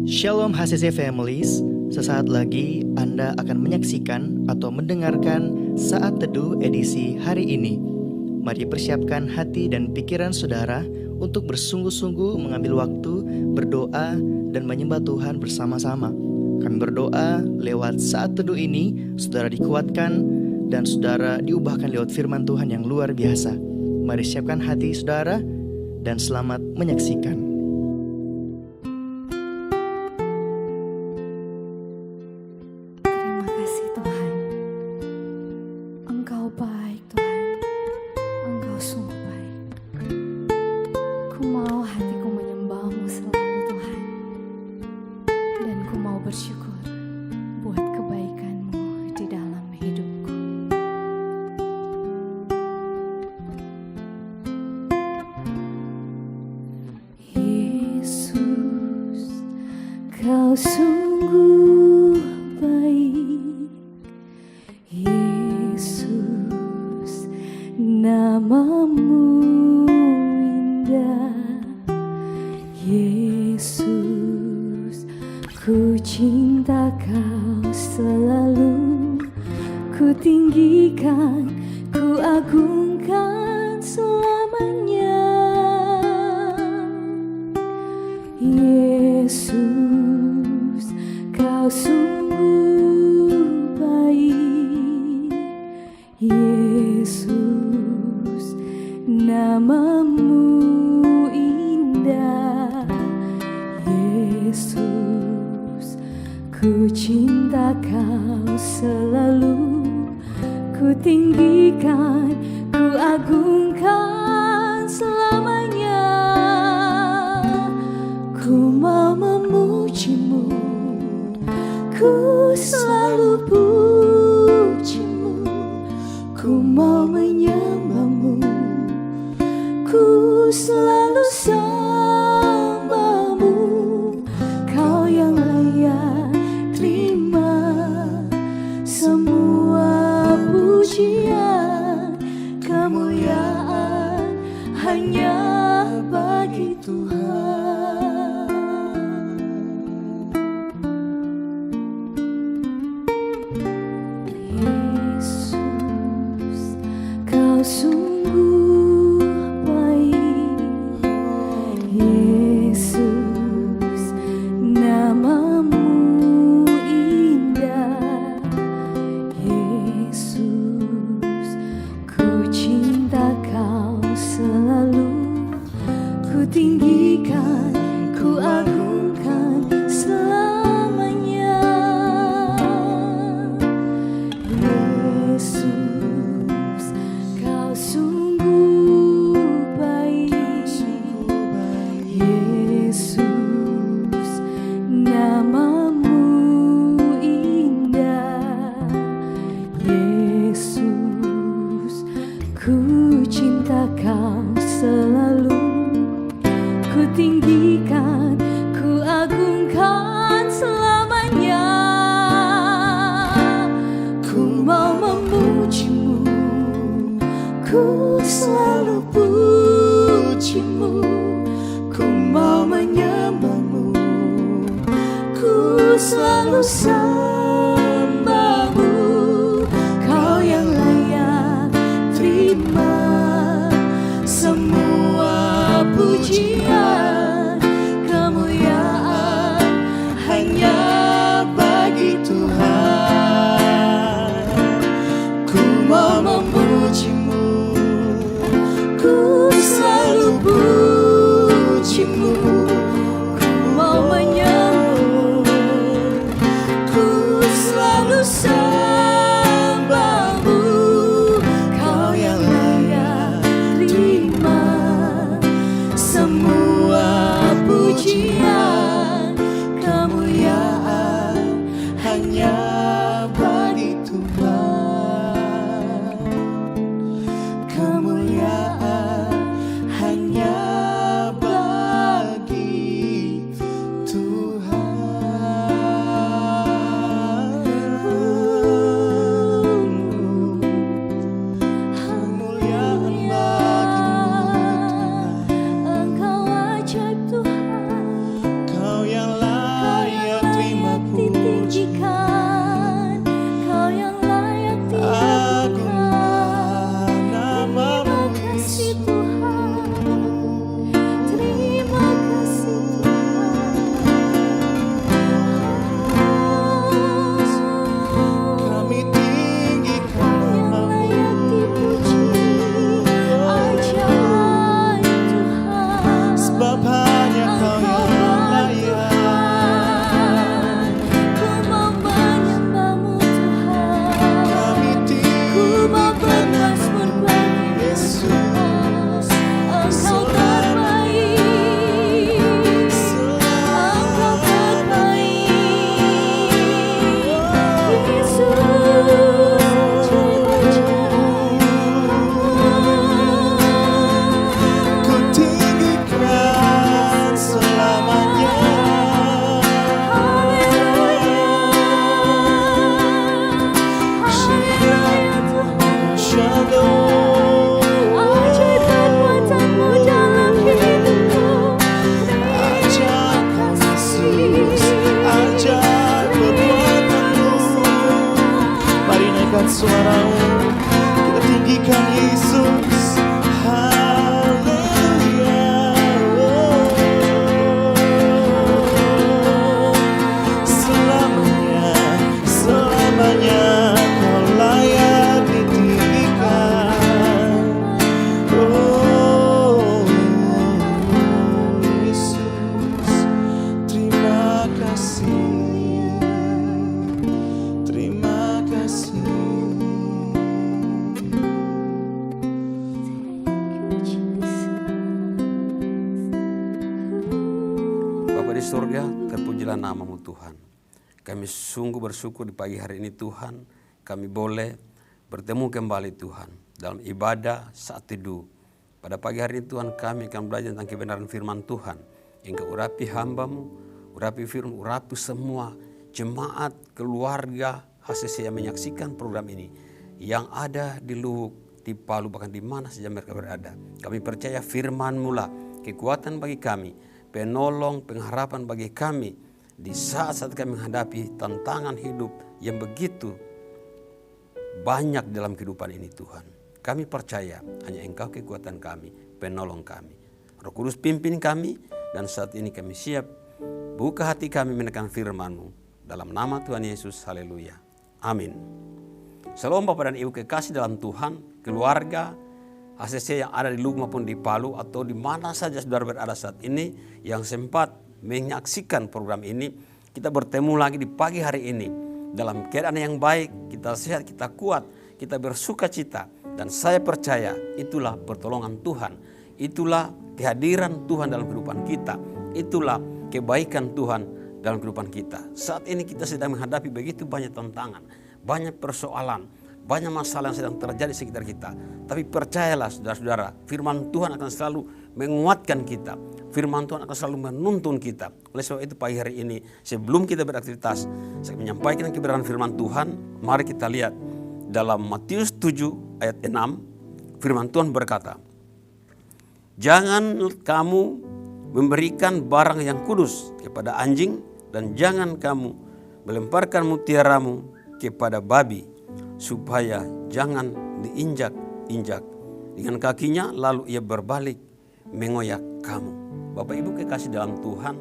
Shalom HCC Families, sesaat lagi Anda akan menyaksikan atau mendengarkan Saat Teduh edisi hari ini. Mari persiapkan hati dan pikiran saudara untuk bersungguh-sungguh mengambil waktu, berdoa, dan menyembah Tuhan bersama-sama. Kami berdoa lewat Saat Teduh ini, saudara dikuatkan dan saudara diubahkan lewat firman Tuhan yang luar biasa. Mari siapkan hati saudara dan selamat menyaksikan. Kau sungguh baik, Yesus, namamu indah, Yesus, ku cinta kau selalu, ku tinggikan, ku agungkan selamanya, Yesus. Kau sungguh baik, Yesus, namamu indah, Yesus, ku cinta kau selalu, ku tinggikan, ku agungkan selamanya, ku mau memujimu, ku selalu pujimu, ku mau menyembahmu, ku selalu sembahmu, kau yang layak terima semua pujian, kemuliaan hanya bagi Tuhan. Kau sungguh baik, Yesus, namamu indah, Yesus, ku cinta kau selalu, ku tinggikan, ku agungkan selamanya, Yesus. Kau sungguh baik, Yesus, namamu indah, Yesus, ku cinta kau selalu, ku tinggikan, ku agungkan selamanya, ku mau memujimu, ku selalu pujimu, ku mau menyembahmu, ku selalu sembahmu, kau yang layak terima semua pujian, kemuliaan hanya bagi Tuhan. Ku mau memujimu, ku selalu pujimu, ku mau menyembahmu, ku selalu sembahmu, kau yang layak terima semua pujian, kemuliaan hanya bagi Tuhan. Kemuliaan hanya bagi Tuhan. Kemuliaan bagimu Tuhan. Engkau ajaib Tuhan. sebab hanya Kau yang layak. Ku mau menyembah-Mu Tuhan, Kami ku mau tinggikan bermazmur bagi Yesus. Engkau terbaik, Engkau terbaik, Yesus Ku tinggikan selamanya. Shalom. Ajaib perbuatan-Mu dalam hidupku. Ajaib Yesus, ajaib perbuatan-Mu. Mari naikkan suaramu, kita tinggikan Yesus. Haleluya. Selamanya, selamanya Kau layak ditinggikan. Oh Yesus, terima kasih, terima kasih. Bapa di surga, terpujilah nama-Mu Tuhan. Kami sungguh bersyukur di pagi hari ini Tuhan, kami boleh bertemu kembali Tuhan dalam ibadah saat teduh. Pada pagi hari ini Tuhan kami akan belajar tentang kebenaran firman Tuhan. Engkau urapi hamba-Mu, urapi firman, urapi semua jemaat, keluarga, HCC yang menyaksikan program ini. Yang ada di Luwuk, di Palu, bahkan di mana saja mereka berada. Kami percaya firman-Mu lah kekuatan bagi kami, penolong, pengharapan bagi kami di saat-saat kami menghadapi tantangan hidup yang begitu banyak dalam kehidupan ini Tuhan. Kami percaya hanya Engkau kekuatan kami, penolong kami. Roh Kudus pimpin kami dan saat ini kami siap buka hati kami mendengarkan firman-Mu. Dalam nama Tuhan Yesus, haleluya. Amin. Shalom Bapak dan Ibu kekasih dalam Tuhan, keluarga, HCC yang ada di Luwuk maupun di Palu atau di mana saja saudara berada saat ini yang sempat menyaksikan program ini, kita bertemu lagi di pagi hari ini dalam keadaan yang baik, kita sehat, kita kuat, kita bersuka cita, dan saya percaya itulah pertolongan Tuhan, itulah kehadiran Tuhan dalam kehidupan kita, itulah kebaikan Tuhan dalam kehidupan kita. Saat ini kita sedang menghadapi begitu banyak tantangan, banyak persoalan, banyak masalah yang sedang terjadi di sekitar kita. Tapi percayalah saudara-saudara, firman Tuhan akan selalu menguatkan kita. Firman Tuhan akan selalu menuntun kita. Oleh sebab itu pagi hari ini, sebelum kita beraktivitas, saya menyampaikan kebenaran firman Tuhan. Mari kita lihat dalam Matius 7 ayat 6, firman Tuhan berkata, "Jangan kamu memberikan barang yang kudus kepada anjing, dan jangan kamu melemparkan mutiaramu kepada babi, supaya jangan diinjak-injak dengan kakinya, lalu ia berbalik mengoyak kamu." Bapak Ibu kekasih dalam Tuhan,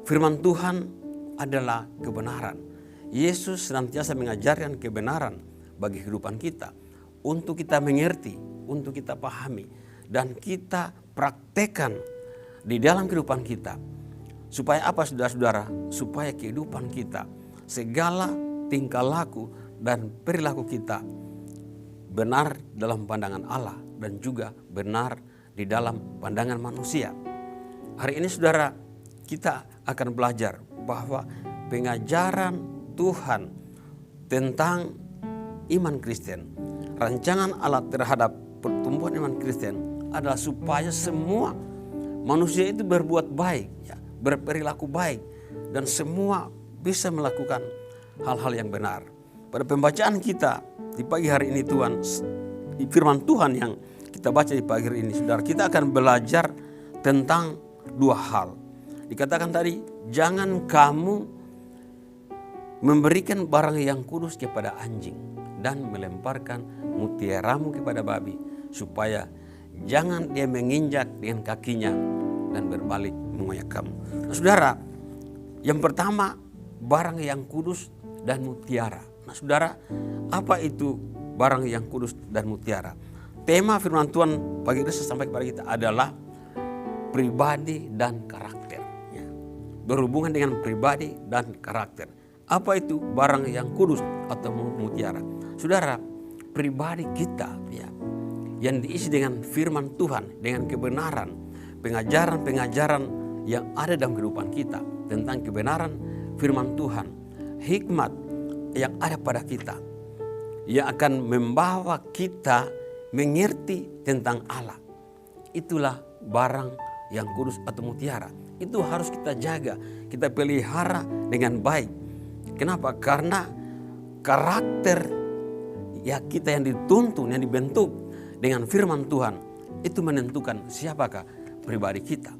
firman Tuhan adalah kebenaran. Yesus senantiasa mengajarkan kebenaran bagi kehidupan kita, untuk kita mengerti, untuk kita pahami, dan kita praktekkan di dalam kehidupan kita. Supaya apa saudara-saudara? Supaya kehidupan kita, segala tingkah laku dan perilaku kita benar dalam pandangan Allah dan juga benar di dalam pandangan manusia. Hari ini saudara, kita akan belajar bahwa pengajaran Tuhan tentang iman Kristen, rancangan Allah terhadap pertumbuhan iman Kristen adalah supaya semua manusia itu berbuat baik, ya, berperilaku baik, dan semua bisa melakukan hal-hal yang benar. Pada pembacaan kita di pagi hari ini Tuhan, di firman Tuhan yang kita baca di pagi hari ini, saudara, kita akan belajar tentang dua hal. Dikatakan tadi, jangan kamu memberikan barang yang kudus kepada anjing dan melemparkan mutiaramu kepada babi, supaya jangan dia menginjak dengan kakinya dan berbalik mengoyak kamu. Nah, saudara, yang pertama, barang yang kudus dan mutiara. Nah, saudara, apa itu barang yang kudus dan mutiara? Tema firman Tuhan pagi ini saya sampaikan kepada kita adalah pribadi dan karakter. Ya. Berhubungan dengan pribadi dan karakter. Apa itu barang yang kudus atau mutiara? Saudara, pribadi kita ya, yang diisi dengan firman Tuhan, dengan kebenaran, pengajaran-pengajaran yang ada dalam kehidupan kita tentang kebenaran firman Tuhan, hikmat yang ada pada kita, yang akan membawa kita mengerti tentang Allah. Itulah barang yang kudus atau mutiara. Itu harus kita jaga, kita pelihara dengan baik. Kenapa? Karena karakter ya kita yang dituntun, yang dibentuk dengan firman Tuhan, itu menentukan siapakah pribadi kita.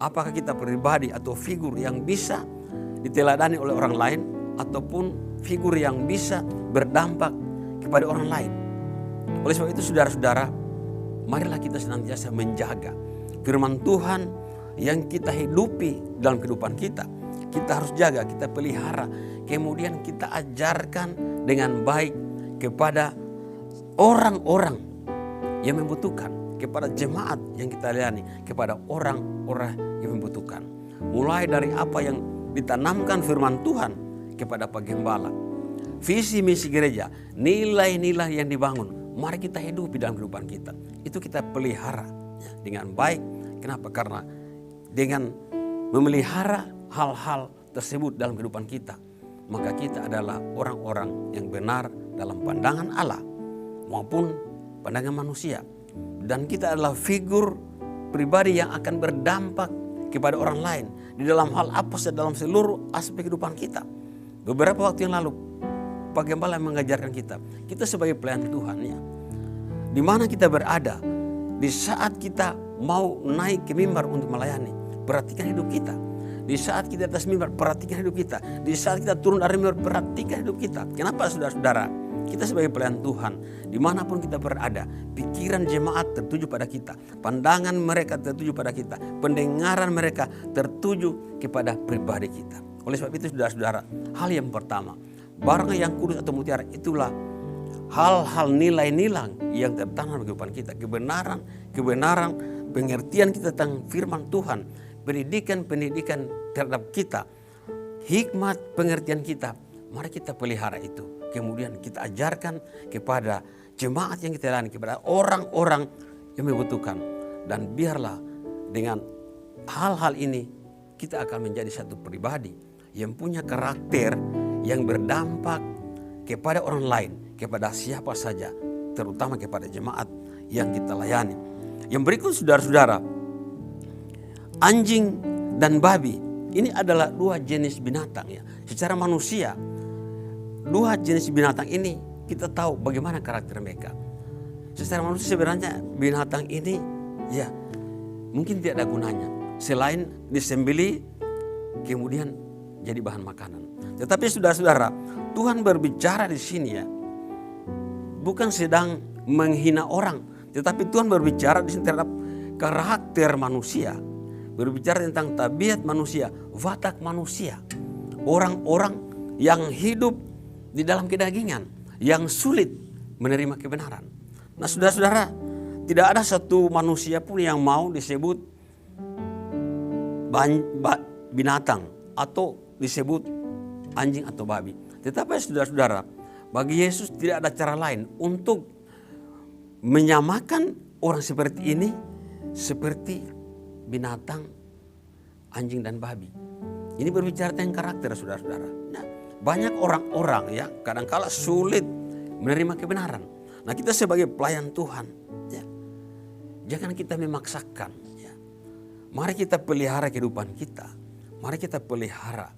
Apakah kita pribadi atau figur yang bisa diteladani oleh orang lain, ataupun figur yang bisa berdampak kepada orang lain. Oleh sebab itu saudara-saudara, marilah kita senantiasa menjaga firman Tuhan yang kita hidupi dalam kehidupan kita. Kita harus jaga, kita pelihara, kemudian kita ajarkan dengan baik kepada orang-orang yang membutuhkan, kepada jemaat yang kita layani, kepada orang-orang yang membutuhkan. Mulai dari apa yang ditanamkan firman Tuhan kepada Pak Gembala, visi misi gereja, nilai-nilai yang dibangun, mari kita hidupi dalam kehidupan kita. Itu kita pelihara ya, dengan baik. Kenapa? Karena dengan memelihara hal-hal tersebut dalam kehidupan kita, maka kita adalah orang-orang yang benar dalam pandangan Allah maupun pandangan manusia. Dan kita adalah figur pribadi yang akan berdampak kepada orang lain di dalam hal apa saja, dalam seluruh aspek kehidupan kita. Beberapa waktu yang lalu Pak Gembala mengajarkan kita sebagai pelayan Tuhan ya, di mana kita berada, di saat kita mau naik ke mimbar untuk melayani, perhatikan hidup kita. Di saat kita atas mimbar, perhatikan hidup kita. Di saat kita turun dari mimbar, perhatikan hidup kita. Kenapa saudara-saudara? Kita sebagai pelayan Tuhan, dimanapun kita berada, pikiran jemaat tertuju pada kita, pandangan mereka tertuju pada kita, pendengaran mereka tertuju kepada pribadi kita. Oleh sebab itu saudara-saudara, hal yang pertama, barang yang kudus atau mutiara itulah hal-hal nilai-nilai yang tertanam di kehidupan kita. Kebenaran, pengertian kita tentang firman Tuhan, pendidikan terhadap kita, hikmat pengertian kita. Mari kita pelihara itu. Kemudian kita ajarkan kepada jemaat yang kita layani, kepada orang-orang yang membutuhkan. Dan biarlah dengan hal-hal ini kita akan menjadi satu pribadi yang punya karakter yang berdampak kepada orang lain, kepada siapa saja, terutama kepada jemaat yang kita layani. Yang berikut saudara-saudara, anjing dan babi ini adalah dua jenis binatang ya. Secara manusia, dua jenis binatang ini kita tahu bagaimana karakter mereka. Secara manusia sebenarnya binatang ini ya mungkin tidak ada gunanya selain disembelih kemudian jadi bahan makanan. Tetapi saudara-saudara, Tuhan berbicara di sini ya, bukan sedang menghina orang, tetapi Tuhan berbicara di sini terhadap karakter manusia, berbicara tentang tabiat manusia, watak manusia, orang-orang yang hidup di dalam kedagingan, yang sulit menerima kebenaran. Nah saudara-saudara, tidak ada satu manusia pun yang mau disebut binatang atau disebut anjing atau babi. Tetapi saudara-saudara, bagi Yesus tidak ada cara lain untuk menyamakan orang seperti ini seperti binatang, anjing dan babi. Ini berbicara tentang karakter saudara-saudara. Nah, banyak orang-orang ya kadangkala sulit menerima kebenaran. Nah kita sebagai pelayan Tuhan ya, jangan kita memaksakan ya. Mari kita pelihara kehidupan kita. Mari kita pelihara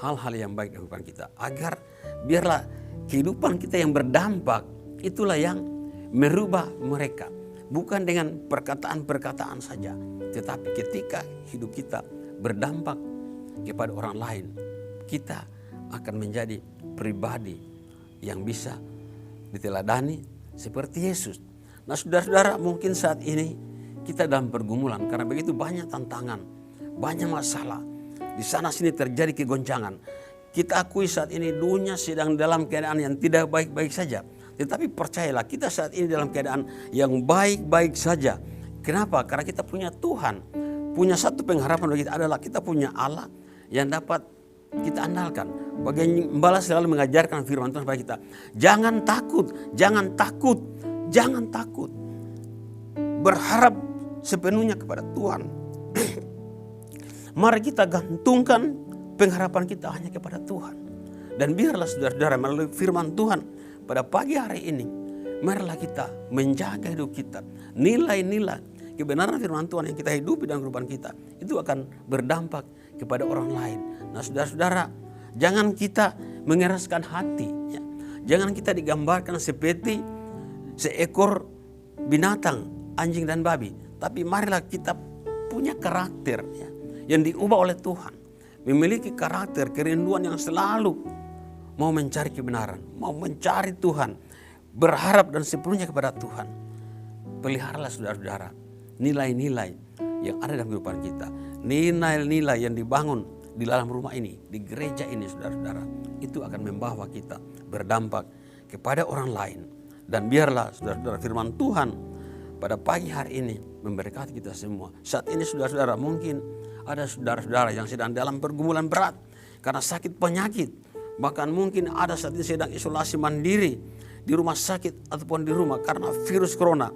hal-hal yang baik dalam kehidupan kita, agar biarlah kehidupan kita yang berdampak itulah yang merubah mereka. Bukan dengan perkataan-perkataan saja, tetapi ketika hidup kita berdampak kepada orang lain, kita akan menjadi pribadi yang bisa diteladani seperti Yesus. Nah saudara-saudara, mungkin saat ini kita dalam pergumulan karena begitu banyak tantangan, banyak masalah. Di sana sini terjadi kegoncangan. Kita akui saat ini dunia sedang dalam keadaan yang tidak baik-baik saja. Tetapi percayalah, kita saat ini dalam keadaan yang baik-baik saja. Kenapa? Karena kita punya Tuhan, punya satu pengharapan bagi kita adalah kita punya Allah yang dapat kita andalkan. Gembala selalu mengajarkan firman Tuhan kepada kita. Jangan takut, jangan takut, jangan takut. Berharap sepenuhnya kepada Tuhan. Mari kita gantungkan pengharapan kita hanya kepada Tuhan. Dan biarlah saudara-saudara melalui firman Tuhan pada pagi hari ini, marilah kita menjaga hidup kita. Nilai-nilai kebenaran firman Tuhan yang kita hidupi dalam kehidupan kita, itu akan berdampak kepada orang lain. Nah saudara-saudara, jangan kita mengeraskan hati. Ya. Jangan kita digambarkan seperti seekor binatang, anjing dan babi. Tapi marilah kita punya karakter ya, yang diubah oleh Tuhan. Memiliki karakter, kerinduan yang selalu mau mencari kebenaran, mau mencari Tuhan, berharap dan sepenuhnya kepada Tuhan. Peliharalah saudara-saudara nilai-nilai yang ada dalam kehidupan kita. Nilai-nilai yang dibangun di dalam rumah ini, di gereja ini saudara-saudara, itu akan membawa kita berdampak kepada orang lain. Dan biarlah saudara-saudara firman Tuhan pada pagi hari ini memberkati kita semua. Saat ini saudara-saudara mungkin ada saudara-saudara yang sedang dalam pergumulan berat karena sakit penyakit. Bahkan mungkin ada saat ini sedang isolasi mandiri di rumah sakit ataupun di rumah karena virus corona.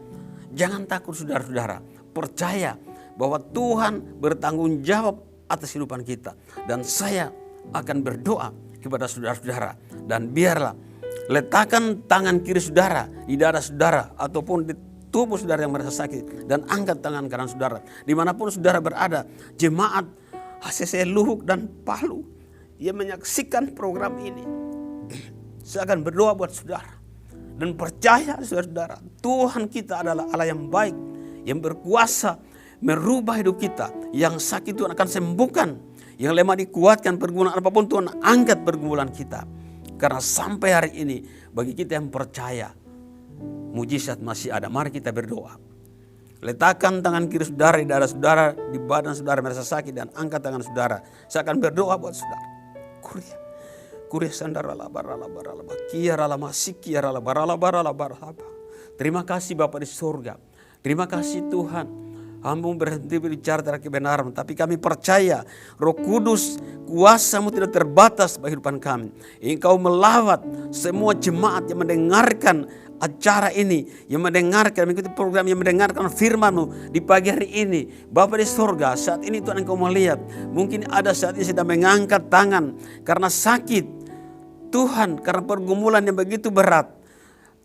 Jangan takut saudara-saudara. Percaya bahwa Tuhan bertanggung jawab atas kehidupan kita. Dan saya akan berdoa kepada saudara-saudara. Dan biarlah letakkan tangan kiri saudara di dada saudara ataupun di tubuh saudara yang merasa sakit. Dan angkat tangan kanan saudara. Dimanapun saudara berada, jemaat HCC Luhuk dan Palu yang menyaksikan program ini, saya akan berdoa buat saudara. Dan percaya saudara-saudara, Tuhan kita adalah Allah yang baik, yang berkuasa merubah hidup kita. Yang sakit Tuhan akan sembuhkan, yang lemah dikuatkan, pergumulan apapun Tuhan angkat pergumulan kita. Karena sampai hari ini bagi kita yang percaya, mujizat masih ada. Mari kita berdoa. Letakkan tangan kiri saudara di dada saudara, di badan saudara merasa sakit, dan angkat tangan saudara. Saya akan berdoa buat saudara. Kuria sandarala barala barala kiarala masikiarala barala barala barala. Terima kasih Bapa di surga. Terima kasih Tuhan. Hamba berhenti berbicara tentang kebenaran, tapi kami percaya Roh Kudus, kuasa-Mu tidak terbatas bagi kehidupan kami. Engkau melawat semua jemaat yang mendengarkan acara ini, yang mendengarkan, mengikuti program, yang mendengarkan firman-Mu di pagi hari ini. Bapa di surga, saat ini Tuhan Engkau melihat, mungkin ada saat ini sedang mengangkat tangan karena sakit. Tuhan, karena pergumulan yang begitu berat,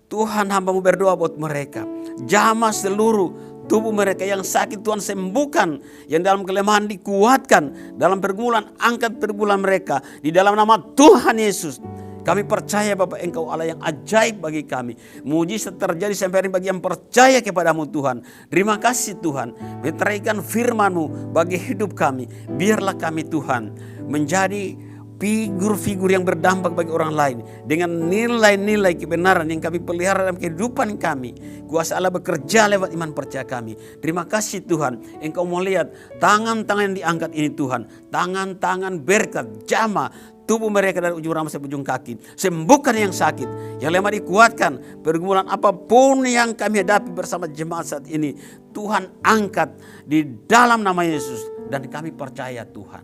Tuhan hamba-Mu berdoa buat mereka. Jamah seluruh tubuh mereka yang sakit Tuhan sembuhkan, yang dalam kelemahan dikuatkan, dalam pergumulan angkat pergumulan mereka di dalam nama Tuhan Yesus. Kami percaya Bapak Engkau Allah yang ajaib bagi kami. Mujizat terjadi sampai hari ini bagi yang percaya kepadamu Tuhan. Terima kasih Tuhan. Meteraikan firman-Mu bagi hidup kami. Biarlah kami Tuhan menjadi figur-figur yang berdampak bagi orang lain. Dengan nilai-nilai kebenaran yang kami pelihara dalam kehidupan kami. Kuasa Allah bekerja lewat iman percaya kami. Terima kasih Tuhan. Engkau mau lihat tangan-tangan yang diangkat ini Tuhan. Tangan-tangan berkat, jamah tubuh mereka dari ujung rambut sampai ujung kaki. Sembuhkan yang sakit, yang lemah dikuatkan. Pergumulan apapun yang kami hadapi bersama jemaat saat ini, Tuhan angkat di dalam nama Yesus. Dan kami percaya Tuhan,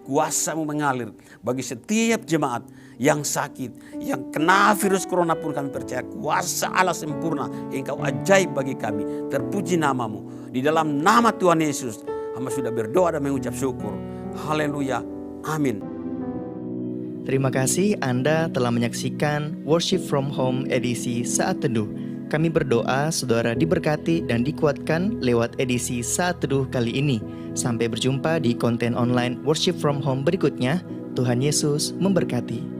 kuasa-Mu mengalir bagi setiap jemaat yang sakit, yang kena virus corona pun kami percaya kuasa Allah sempurna. Engkau ajaib bagi kami. Terpuji nama-Mu. Di dalam nama Tuhan Yesus, hamba sudah berdoa dan mengucap syukur. Haleluya. Amin. Terima kasih Anda telah menyaksikan Worship from Home edisi Saat Teduh. Kami berdoa saudara diberkati dan dikuatkan lewat edisi Saat Teduh kali ini. Sampai berjumpa di konten online Worship from Home berikutnya. Tuhan Yesus memberkati.